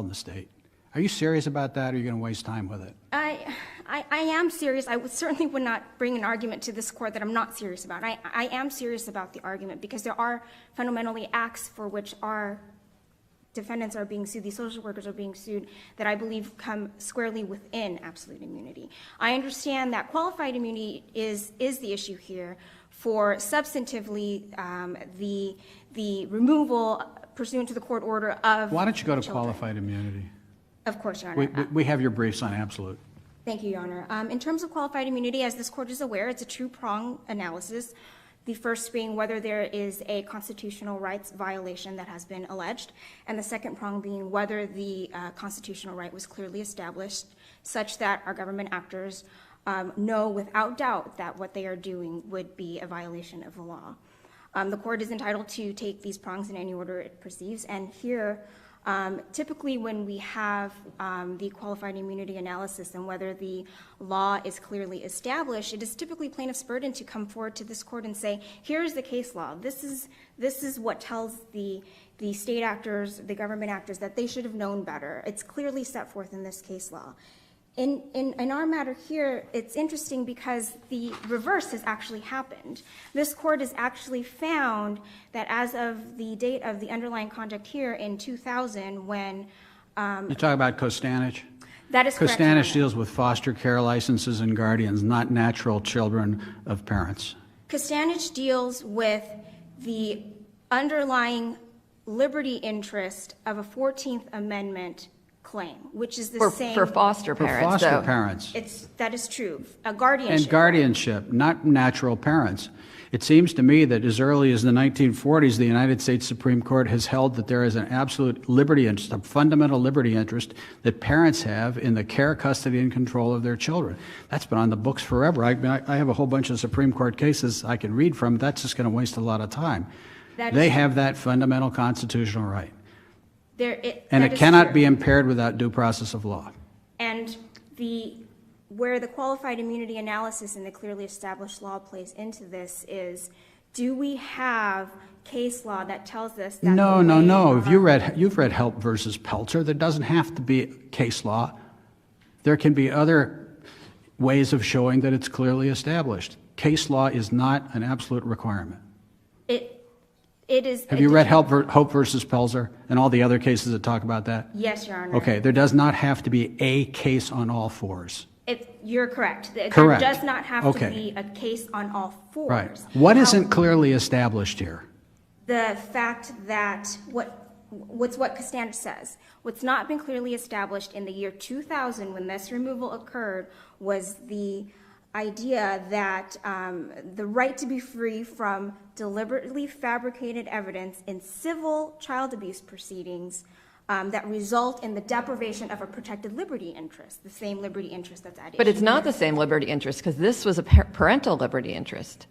in the state. Are you serious about that, or are you going to waste time with it? I am serious. I certainly would not bring an argument to this court that I'm not serious about. I am serious about the argument because there are fundamentally acts for which our defendants are being sued, these social workers are being sued, that I believe come squarely within absolute immunity. I understand that qualified immunity is the issue here for substantively the removal pursuant to the court order of Why don't you go to children. qualified immunity? Of course, Your Honor. We have your briefs on absolute. Thank you, Your Honor. In terms of qualified immunity, as this court is aware, it's a two-prong analysis. The first being whether there is a constitutional rights violation that has been alleged, and the second prong being whether the constitutional right was clearly established such that our government actors know without doubt that what they are doing would be a violation of the law. The court is entitled to take these prongs in any order it perceives, and here, typically when we have the qualified immunity analysis and whether the law is clearly established, it is typically plaintiff's burden to come forward to this court and say, here is the case law. This is what tells the state actors, the government actors, that they should have known better. It's clearly set forth in this case law. In our matter here, it's interesting because the reverse has actually happened. This court has actually found that as of the date of the underlying conduct here in 2000, when You talk about Kostanich? that is correct. Kostanich deals with foster care licenses and guardians, not natural children of parents. Kostanich deals with the underlying liberty interest of a 14th Amendment claim, which is the same for foster For parents. foster though. parents. That is true. A guardianship. And guardianship, not natural parents. It seems to me that as early as the 1940s, the United States Supreme Court has held that there is an absolute liberty interest, a fundamental liberty interest that parents have in the care, custody, and control of their children. That's been on the books forever. I have a whole bunch of Supreme Court cases I can read from. That's just going to waste a lot of time. They have that fundamental constitutional right. And it cannot be impaired without due process of law. And where the qualified immunity analysis and the clearly established law plays into this is, do we have case law that tells us that? No. You've read Help versus Pelzer. There doesn't have to be case law. There can be other ways of showing that it's clearly established. Case law is not an absolute requirement. It is. Have you read Hope versus Pelzer and all the other cases that talk about that? Yes, Your Honor. Okay, there does not have to be a case on all fours. You're correct. Correct. There does not have to be a case on all fours. Right. What isn't clearly established here? The fact that what Costanza says, what's not been clearly established in the year 2000 when this removal occurred was the idea that the right to be free from deliberately fabricated evidence in civil child abuse proceedings that result in the deprivation of a protected liberty interest, the same liberty interest that's at issue. But it's not the same liberty interest because this was a parental liberty interest.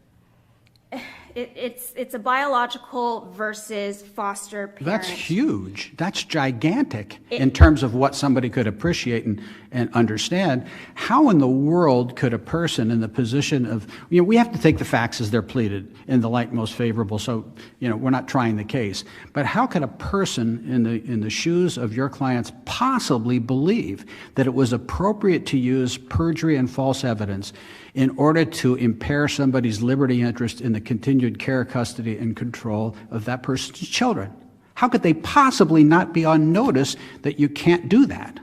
It's a biological versus foster parent. That's huge. That's gigantic in terms of what somebody could appreciate and understand. How in the world could a person in the position of, we have to take the facts as they're pleaded in the light most favorable, so, we're not trying the case. But how could a person in the shoes of your clients possibly believe that it was appropriate to use perjury and false evidence in order to impair somebody's liberty interest in the continued care, custody, and control of that person's children? How could they possibly not be on notice that you can't do that?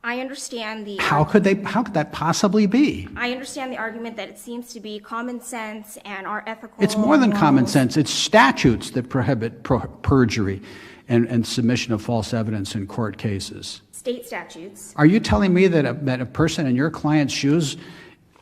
I understand the... How could that possibly be? I understand the argument that it seems to be common sense and our ethical... It's more than common sense. It's statutes that prohibit perjury and submission of false evidence in court cases. State statutes. Are you telling me that a person in your client's shoes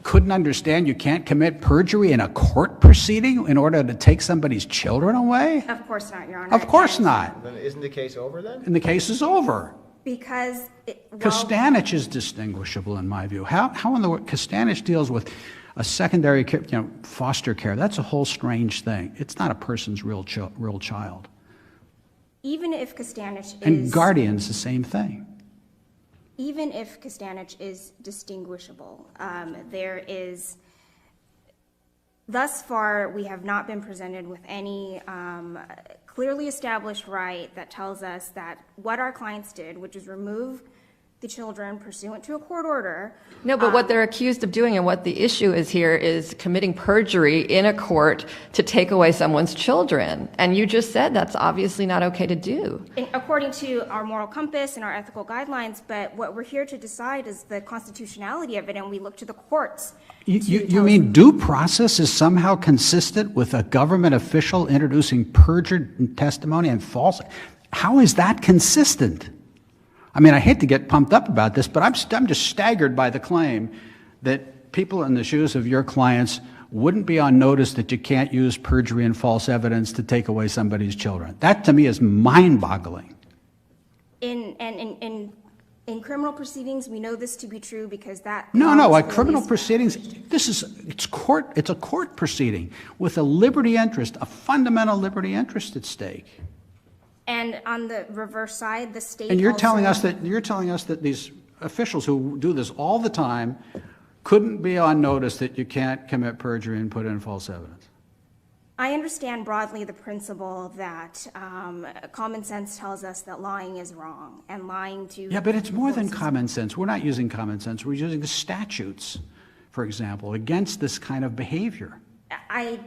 couldn't understand you can't commit perjury in a court proceeding in order to take somebody's children away? Of course not, Your Honor. Of course not. Then isn't the case over then? And the case is over. Because... Kostanich is distinguishable in my view. How in the world... Kostanich deals with a secondary care, foster care. That's a whole strange thing. It's not a person's real child. Even if Kostanich is... And guardian's the same thing. Even if Kostanich is distinguishable, there is thus far, we have not been presented with any clearly established right that tells us that what our clients did, which is remove the children pursuant to a court order. No, but what they're accused of doing and what the issue is here is committing perjury in a court to take away someone's children. And you just said that's obviously not okay to do. According to our moral compass and our ethical guidelines, but what we're here to decide is the constitutionality of it, and we look to the courts. You mean due process is somehow consistent with a government official introducing perjured testimony and false? How is that consistent? I mean, I hate to get pumped up about this, but I'm just staggered by the claim that people in the shoes of your clients wouldn't be on notice that you can't use perjury and false evidence to take away somebody's children. That, to me, is mind-boggling. In criminal proceedings, we know this to be true because that. No, like criminal proceedings, it's a court proceeding with a liberty interest, a fundamental liberty interest at stake. And on the reverse side, the state. And you're telling us that these officials who do this all the time couldn't be on notice that you can't commit perjury and put in false evidence. I understand broadly the principle that common sense tells us that lying is wrong and lying to. Yeah, but it's more than common sense. We're not using common sense. We're using the statutes, for example, against this kind of behavior. I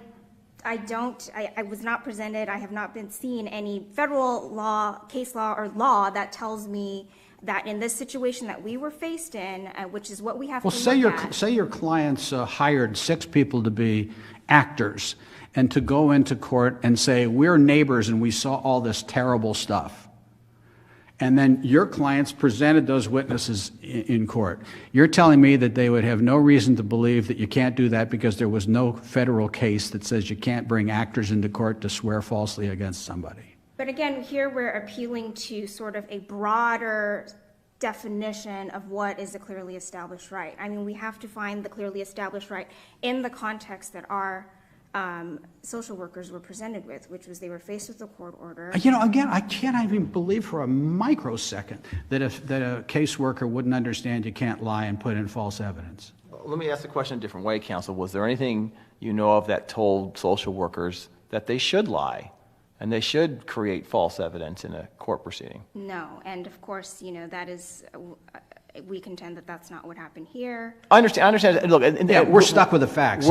was not presented, I have not been seeing any federal law, case law, or law that tells me that in this situation that we were faced in, which is what we have to look at. Say your clients hired 6 people to be actors and to go into court and say, we're neighbors and we saw all this terrible stuff. And then your clients presented those witnesses in court. You're telling me that they would have no reason to believe that you can't do that because there was no federal case that says you can't bring actors into court to swear falsely against somebody. But again, here we're appealing to sort of a broader definition of what is a clearly established right. I mean, we have to find the clearly established right in the context that our social workers were presented with, which was they were faced with a court order. You know, again, I can't even believe for a microsecond that a caseworker wouldn't understand you can't lie and put in false evidence. Let me ask the question a different way, counsel. Was there anything you know of that told social workers that they should lie and they should create false evidence in a court proceeding? No, and of course, you know, that is, we contend that that's not what happened here. I understand. Look, Yeah, we're stuck with the facts.